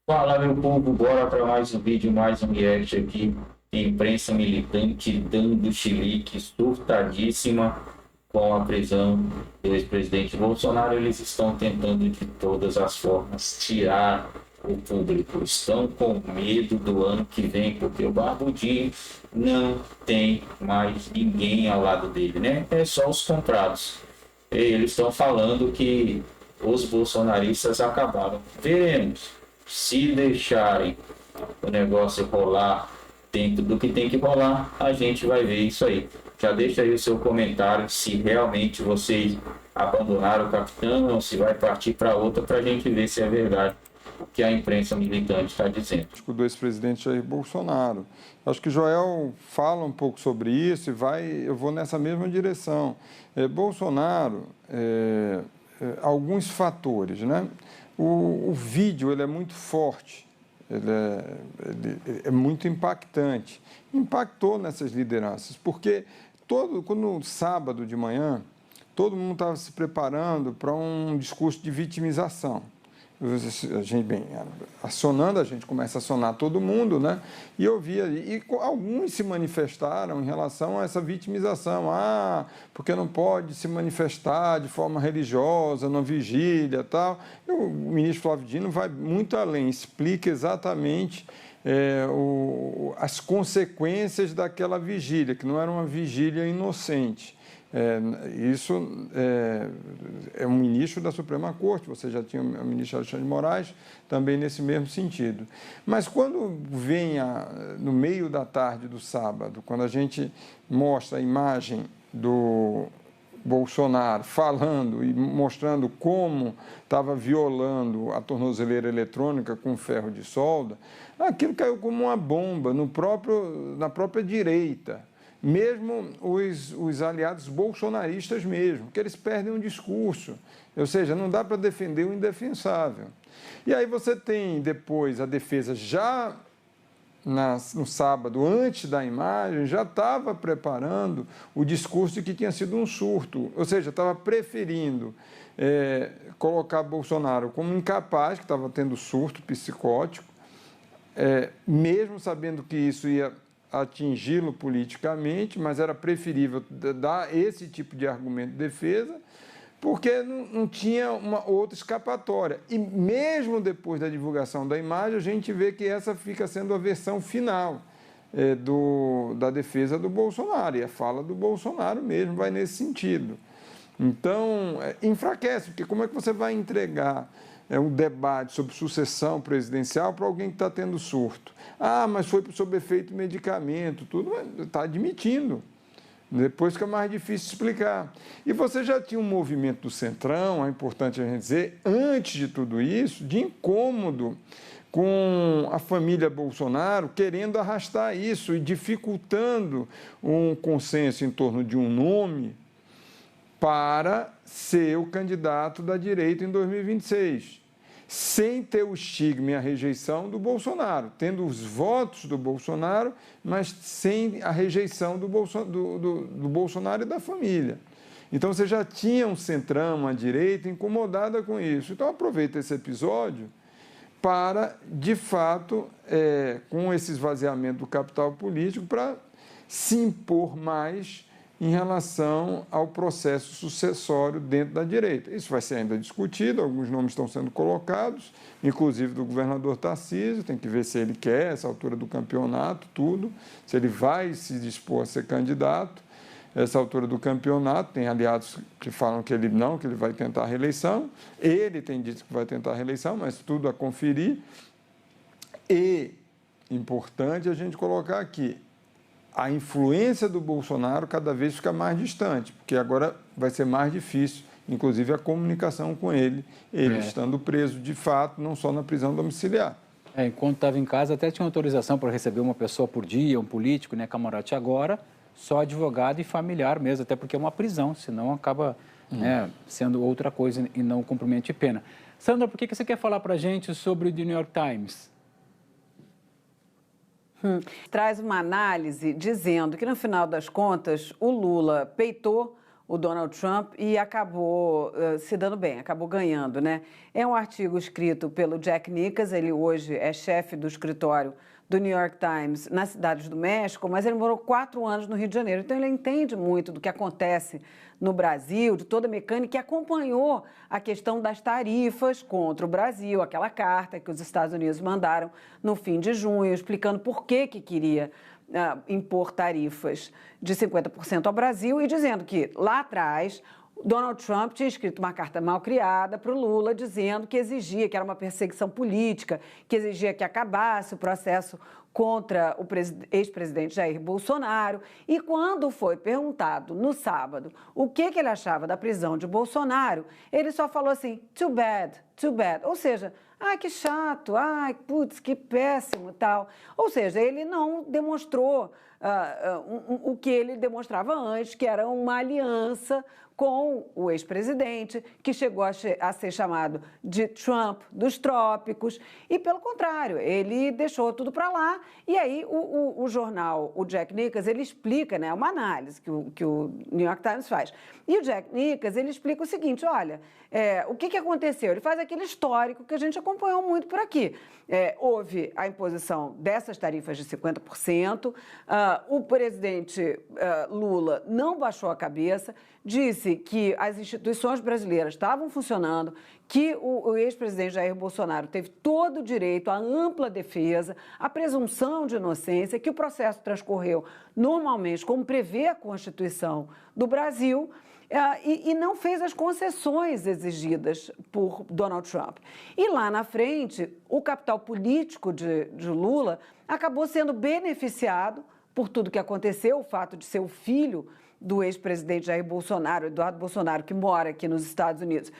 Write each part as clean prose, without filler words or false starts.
Fala, meu povo, bora para mais um vídeo, mais um react aqui. Imprensa militante dando chilique surtadíssima com a prisão do ex-presidente Bolsonaro. Eles estão tentando de todas as formas tirar o público. Estão com medo do ano que vem, porque o Barbudinho não tem mais ninguém ao lado dele, né? É só os comprados. Eles estão falando que os bolsonaristas acabaram. Veremos. Se deixarem o negócio rolar dentro do que tem que rolar, a gente vai ver isso aí. Já deixa aí o seu comentário se realmente vocês abandonaram o capitão ou se vai partir para outra, para a gente ver se é verdade o que a imprensa militante está dizendo. Do ex-presidente Jair Bolsonaro. Acho que Joel fala um pouco sobre isso e eu vou nessa mesma direção. Bolsonaro, alguns fatores, né? O vídeo ele é muito forte, ele é muito impactante. Impactou nessas lideranças, porque quando sábado de manhã, todo mundo estava se preparando para um discurso de vitimização. A gente começa a acionar todo mundo, né? E eu via, e alguns se manifestaram em relação a essa vitimização. Porque não pode se manifestar de forma religiosa, na vigília e tal. E o ministro Flávio Dino vai muito além, explica exatamente as consequências daquela vigília, que não era uma vigília inocente. Isso é um ministro da Suprema Corte, você já tinha o ministro Alexandre de Moraes, também nesse mesmo sentido. Mas quando vem no meio da tarde do sábado, quando a gente mostra a imagem do Bolsonaro falando e mostrando como estava violando a tornozeleira eletrônica com ferro de solda, aquilo caiu como uma bomba na própria direita. Mesmo os aliados bolsonaristas mesmo, que eles perdem um discurso, ou seja, não dá para defender o indefensável. E aí você tem depois a defesa já no sábado, antes da imagem, já estava preparando o discurso de que tinha sido um surto, ou seja, estava preferindo colocar Bolsonaro como incapaz, que estava tendo surto psicótico, mesmo sabendo que isso ia atingi-lo politicamente, mas era preferível dar esse tipo de argumento de defesa, porque não tinha uma outra escapatória. E mesmo depois da divulgação da imagem, a gente vê que essa fica sendo a versão final da defesa do Bolsonaro, e a fala do Bolsonaro mesmo vai nesse sentido. Então, enfraquece, porque como é que você vai entregar um debate sobre sucessão presidencial para alguém que está tendo surto? Mas foi sob efeito de medicamento, tudo, está admitindo. Depois fica mais difícil explicar. E você já tinha um movimento do Centrão, é importante a gente dizer, antes de tudo isso, de incômodo com a família Bolsonaro querendo arrastar isso e dificultando um consenso em torno de um nome para ser o candidato da direita em 2026, sem ter o estigma e a rejeição do Bolsonaro, tendo os votos do Bolsonaro, mas sem a rejeição do Bolsonaro e da família. Então você já tinha um centrão, uma direita incomodada com isso. Então aproveita esse episódio para, de fato, com esse esvaziamento do capital político, para se impor mais em relação ao processo sucessório dentro da direita. Isso vai ser ainda discutido, alguns nomes estão sendo colocados, inclusive do governador Tarcísio, tem que ver se ele quer essa altura do campeonato, tudo, se ele vai se dispor a ser candidato. Essa altura do campeonato, tem aliados que falam que ele não, que ele vai tentar a reeleição, ele tem dito que vai tentar a reeleição, mas tudo a conferir. E, importante a gente colocar aqui, a influência do Bolsonaro cada vez fica mais distante, porque agora vai ser mais difícil, inclusive, a comunicação com ele estando preso de fato, não só na prisão domiciliar. Enquanto estava em casa, até tinha autorização para receber uma pessoa por dia, um político, né, camarote. Agora, só advogado e familiar mesmo, até porque é uma prisão, senão acaba sendo outra coisa e não cumprimento de pena. Sandra, por que você quer falar para a gente sobre o The New York Times? Traz uma análise dizendo que, no final das contas, o Lula peitou o Donald Trump e acabou se dando bem, acabou ganhando, né? É um artigo escrito pelo Jack Nickas, ele hoje é chefe do escritório do New York Times na Cidade do México, mas ele morou 4 anos no Rio de Janeiro, então ele entende muito do que acontece no Brasil, de toda a mecânica, e acompanhou a questão das tarifas contra o Brasil, aquela carta que os Estados Unidos mandaram no fim de junho, explicando por que queria impor tarifas de 50% ao Brasil e dizendo que lá atrás Donald Trump tinha escrito uma carta mal criada para o Lula dizendo que exigia, que era uma perseguição política, que exigia que acabasse o processo contra o ex-presidente Jair Bolsonaro. E quando foi perguntado no sábado o que ele achava da prisão de Bolsonaro, ele só falou assim, too bad, too bad. Ou seja, ai, que chato, ai, putz, que péssimo, tal. Ou seja, ele não demonstrou o que ele demonstrava antes, que era uma aliança com o ex-presidente, que chegou a ser chamado de Trump dos trópicos, e pelo contrário, ele deixou tudo para lá, e aí o jornal, o Jack Nickas, ele explica, né, uma análise que o New York Times faz, e o Jack Nickas, ele explica o seguinte, olha, o que aconteceu? Ele faz aquele histórico que a gente acompanhou muito por aqui. Houve a imposição dessas tarifas de 50%, o presidente Lula não baixou a cabeça, disse que as instituições brasileiras estavam funcionando, que o ex-presidente Jair Bolsonaro teve todo o direito à ampla defesa, à presunção de inocência, que o processo transcorreu normalmente, como prevê a Constituição do Brasil, e não fez as concessões exigidas por Donald Trump. E lá na frente, o capital político de Lula acabou sendo beneficiado por tudo que aconteceu, o fato de ser o filho do ex-presidente Jair Bolsonaro, Eduardo Bolsonaro, que mora aqui nos Estados Unidos,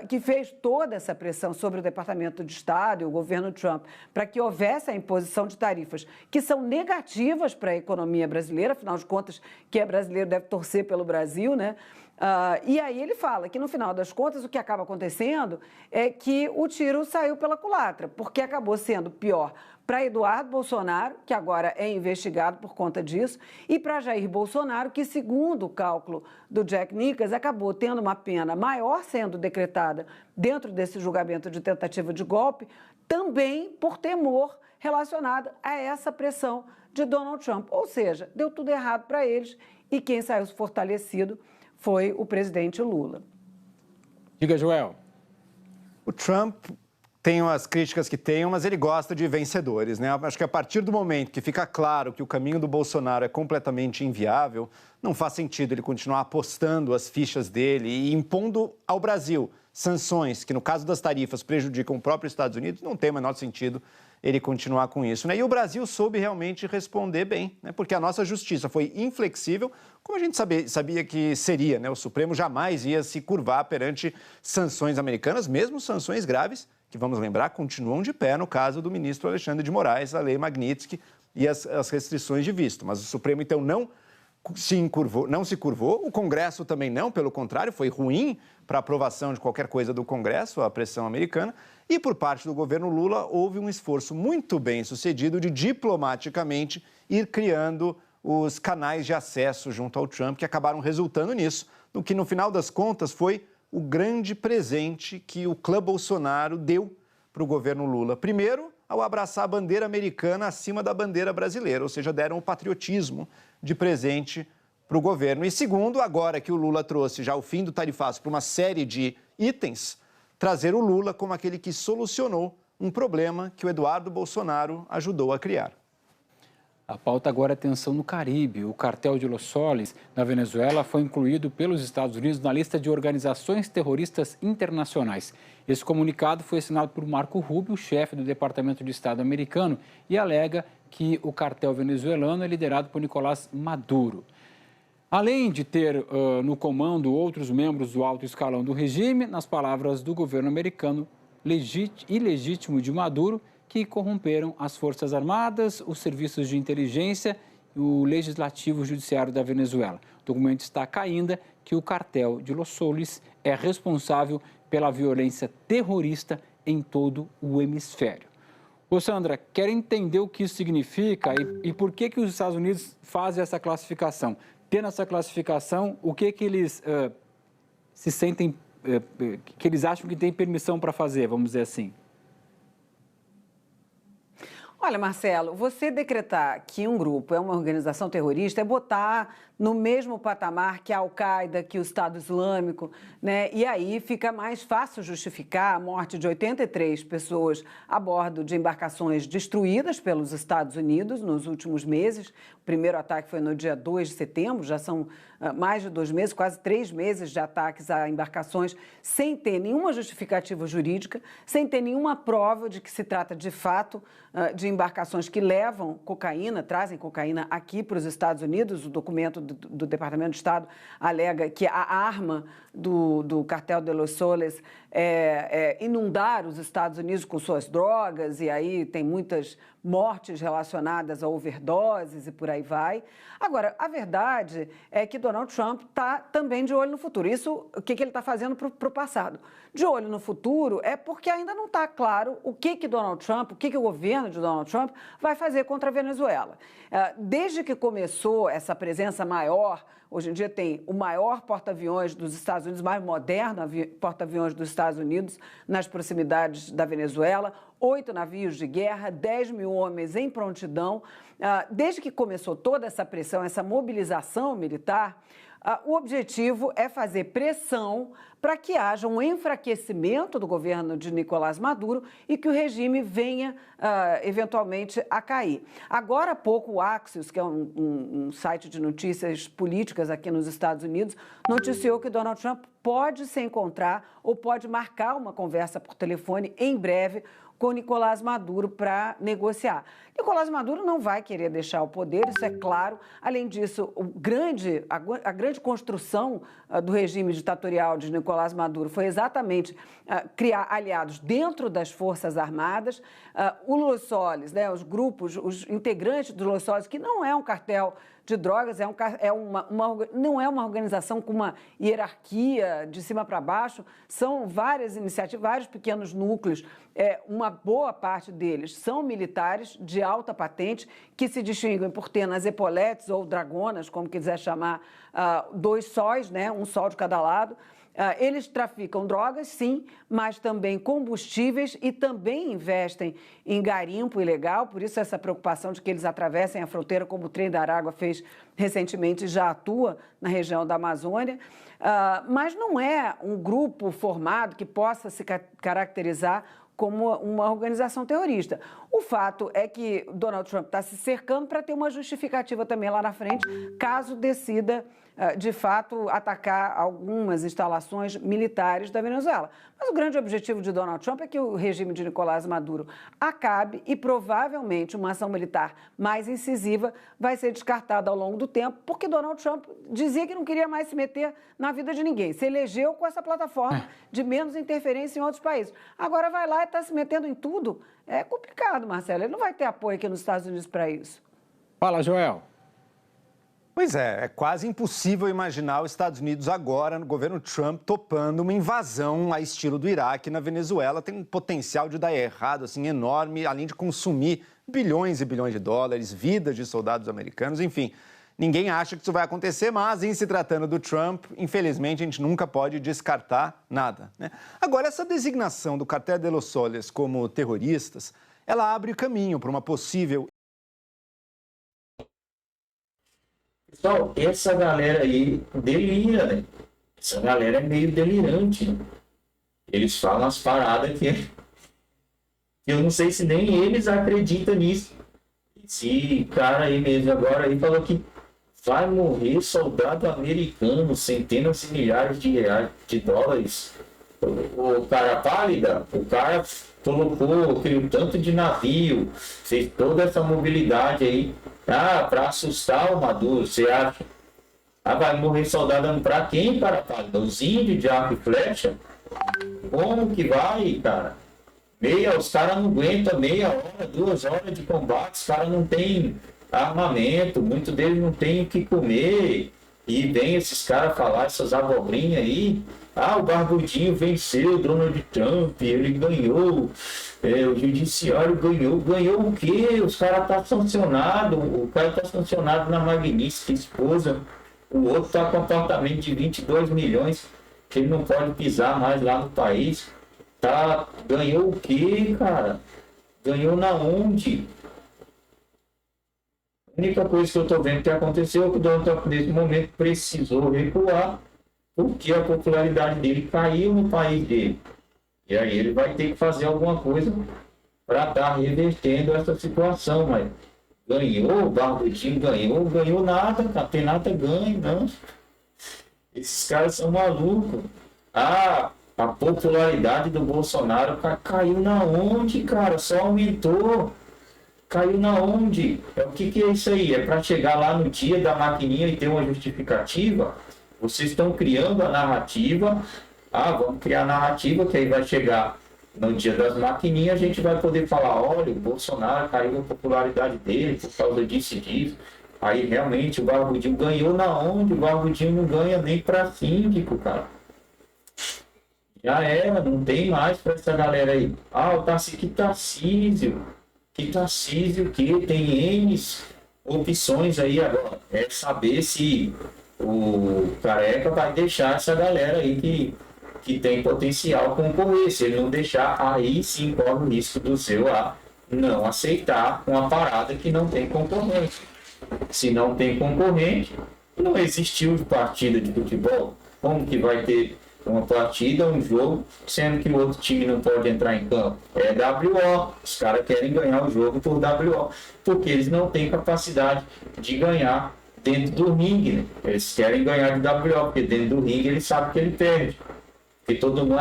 que fez toda essa pressão sobre o Departamento de Estado e o governo Trump para que houvesse a imposição de tarifas que são negativas para a economia brasileira, afinal de contas, quem é brasileiro deve torcer pelo Brasil, né? E aí ele fala que, no final das contas, o que acaba acontecendo é que o tiro saiu pela culatra, porque acabou sendo pior para Eduardo Bolsonaro, que agora é investigado por conta disso, e para Jair Bolsonaro, que, segundo o cálculo do Jack Nickas, acabou tendo uma pena maior sendo decretada dentro desse julgamento de tentativa de golpe, também por temor relacionado a essa pressão de Donald Trump. Ou seja, deu tudo errado para eles e quem saiu fortalecido foi o presidente Lula. Diga, Joel. O Trump tem as críticas que tem, mas ele gosta de vencedores, né? Acho que a partir do momento que fica claro que o caminho do Bolsonaro é completamente inviável, não faz sentido ele continuar apostando as fichas dele e impondo ao Brasil sanções que, no caso das tarifas, prejudicam o próprio Estados Unidos, não tem o menor sentido ele continuar com isso, né? E o Brasil soube realmente responder bem, né? Porque a nossa justiça foi inflexível, como a gente sabia que seria, né? O Supremo jamais ia se curvar perante sanções americanas, mesmo sanções graves, que, vamos lembrar, continuam de pé no caso do ministro Alexandre de Moraes, a lei Magnitsky e as restrições de visto. Mas o Supremo, então, não se curvou, o Congresso também não, pelo contrário, foi ruim para a aprovação de qualquer coisa do Congresso, a pressão americana, e por parte do governo Lula houve um esforço muito bem sucedido de diplomaticamente ir criando os canais de acesso junto ao Trump, que acabaram resultando nisso, no que no final das contas foi o grande presente que o clã Bolsonaro deu para o governo Lula. Primeiro, ao abraçar a bandeira americana acima da bandeira brasileira, ou seja, deram o patriotismo de presente para o governo. E segundo, agora que o Lula trouxe já o fim do tarifaço para uma série de itens, trazer o Lula como aquele que solucionou um problema que o Eduardo Bolsonaro ajudou a criar. A pauta agora é tensão no Caribe. O cartel de Los Soles, na Venezuela, foi incluído pelos Estados Unidos na lista de organizações terroristas internacionais. Esse comunicado foi assinado por Marco Rubio, chefe do Departamento de Estado americano, e alega que o cartel venezuelano é liderado por Nicolás Maduro. Além de ter no comando outros membros do alto escalão do regime, nas palavras do governo americano, ilegítimo de Maduro, que corromperam as Forças Armadas, os serviços de inteligência e o Legislativo Judiciário da Venezuela. O documento destaca ainda que o cartel de Los Soles é responsável pela violência terrorista em todo o hemisfério. Ô Sandra, quero entender o que isso significa e por que os Estados Unidos fazem essa classificação. tendo essa classificação, o que eles se sentem, que eles acham que tem permissão para fazer, vamos dizer assim? Olha, Marcelo, você decretar que um grupo é uma organização terrorista é botar no mesmo patamar que a Al-Qaeda, que o Estado Islâmico, né? E aí fica mais fácil justificar a morte de 83 pessoas a bordo de embarcações destruídas pelos Estados Unidos nos últimos meses. O primeiro ataque foi no dia 2 de setembro, já são mais de 2 meses, quase 3 meses de ataques a embarcações sem ter nenhuma justificativa jurídica, sem ter nenhuma prova de que se trata de fato de embarcações que levam cocaína, trazem cocaína aqui para os Estados Unidos. O documento do Departamento de Estado alega que a arma do cartel de Los Soles é inundar os Estados Unidos com suas drogas, e aí tem muitas mortes relacionadas a overdoses e por aí vai. Agora, a verdade é que Donald Trump está também de olho no futuro. Isso, o que ele está fazendo para o passado? De olho no futuro é porque ainda não está claro o que Donald Trump, o que o governo de Donald Trump vai fazer contra a Venezuela. Desde que começou essa presença maior, hoje em dia tem o maior porta-aviões dos Estados Unidos, mais moderno porta-aviões dos Estados Unidos nas proximidades da Venezuela, 8 navios de guerra, 10 mil homens em prontidão. Desde que começou toda essa pressão, essa mobilização militar, o objetivo é fazer pressão para que haja um enfraquecimento do governo de Nicolás Maduro e que o regime venha eventualmente a cair. Agora há pouco o Axios, que é um site de notícias políticas aqui nos Estados Unidos, noticiou que Donald Trump pode se encontrar ou pode marcar uma conversa por telefone em breve com Nicolás Maduro para negociar. Nicolás Maduro não vai querer deixar o poder, isso é claro. Além disso, a grande construção do regime ditatorial de Nicolás Maduro foi exatamente criar aliados dentro das Forças Armadas. O Los Soles, né, os grupos, os integrantes do Los Soles, que não é um cartel de drogas, não é uma organização com uma hierarquia de cima para baixo, são várias iniciativas, vários pequenos núcleos, uma boa parte deles são militares de alta patente, que se distinguem por ter nas epoletes ou dragonas, como quiser chamar, 2 sóis, né, um sol de cada lado. Eles traficam drogas, sim, mas também combustíveis e também investem em garimpo ilegal, por isso essa preocupação de que eles atravessem a fronteira, como o Trem da Arágua fez recentemente, já atua na região da Amazônia. Mas não é um grupo formado que possa se caracterizar como uma organização terrorista. O fato é que Donald Trump está se cercando para ter uma justificativa também lá na frente, caso decida, de fato, atacar algumas instalações militares da Venezuela. Mas o grande objetivo de Donald Trump é que o regime de Nicolás Maduro acabe e provavelmente uma ação militar mais incisiva vai ser descartada ao longo do tempo, porque Donald Trump dizia que não queria mais se meter na vida de ninguém. Se elegeu com essa plataforma de menos interferência em outros países. Agora vai lá e está se metendo em tudo. É complicado, Marcelo. Ele não vai ter apoio aqui nos Estados Unidos para isso. Fala, Joel. Pois é quase impossível imaginar os Estados Unidos agora, no governo Trump, topando uma invasão a estilo do Iraque na Venezuela. Tem um potencial de dar errado assim, enorme, além de consumir bilhões e bilhões de dólares, vidas de soldados americanos, enfim. Ninguém acha que isso vai acontecer, mas em se tratando do Trump, infelizmente, a gente nunca pode descartar nada, né? Agora, essa designação do Cartel de Los Soles como terroristas, ela abre caminho para uma possível... Pessoal, essa galera aí delira, né? Essa galera é meio delirante, né? Eles falam as paradas que eu não sei se nem eles acreditam nisso. Esse cara aí mesmo agora aí falou que vai morrer soldado americano, centenas de milhares de reais, de dólares. O cara pálida, o cara colocou aquele tanto de navio, fez toda essa mobilidade aí, para assustar o Maduro. Você acha? Vai morrer soldado para quem, cara pálida? Os índios de arco e flecha? Como que vai, cara? Os caras não aguentam meia hora, 2 horas de combate, os caras não têm armamento, muitos deles não têm o que comer, e vem esses caras falar essas abobrinhas aí. O Barbudinho venceu, Donald Trump, ele ganhou, o judiciário ganhou o quê? Os caras estão sancionados, o cara está sancionado na magnífica esposa O outro está com um apartamento de 22 milhões, que ele não pode pisar mais lá no país. Ganhou o quê, cara? Ganhou na onde? A única coisa que eu estou vendo que aconteceu é que o Donald Trump, nesse momento, precisou recuar, porque a popularidade dele caiu no país dele. E aí ele vai ter que fazer alguma coisa para estar revertendo essa situação. Mas ganhou, o Barbudinho ganhou nada, tem nada ganho, não. Esses caras são malucos. A popularidade do Bolsonaro caiu na onde, cara? Só aumentou. Caiu na onde? O que é isso aí? É para chegar lá no dia da maquininha e ter uma justificativa? Vocês estão criando a narrativa. Vamos criar a narrativa que aí vai chegar no dia das maquininhas, a gente vai poder falar, olha, o Bolsonaro caiu a popularidade dele por causa disso e disso. Aí realmente o Barbudinho ganhou na onde? O Barbudinho não ganha nem para síndico, cara. Já era, não tem mais para essa galera aí. O Tarcísio. Que Tarcísio que tem N opções aí agora. É saber se o Careca vai deixar essa galera aí que tem potencial concorrer. Se ele não deixar, aí sim corre o risco do seu não aceitar uma parada que não tem concorrente. Se não tem concorrente, não existiu de partida de futebol. Como que vai ter uma partida, um jogo, sendo que o outro time não pode entrar em campo? É WO. Os caras querem ganhar o jogo por WO, porque eles não têm capacidade de ganhar dentro do ringue, né? Eles querem ganhar de WO, porque dentro do ringue eles sabem que ele perde. Porque todo mundo,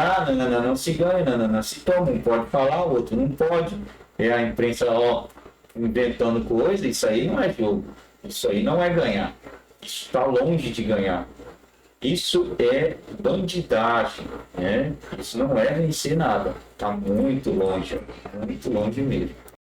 não se ganha, não se toma, um pode falar, o outro não pode. É a imprensa, inventando coisa, isso aí não é jogo. Isso aí não é ganhar. Isso está longe de ganhar. Isso é bandidagem, né? Isso não é vencer nada. Está muito longe mesmo.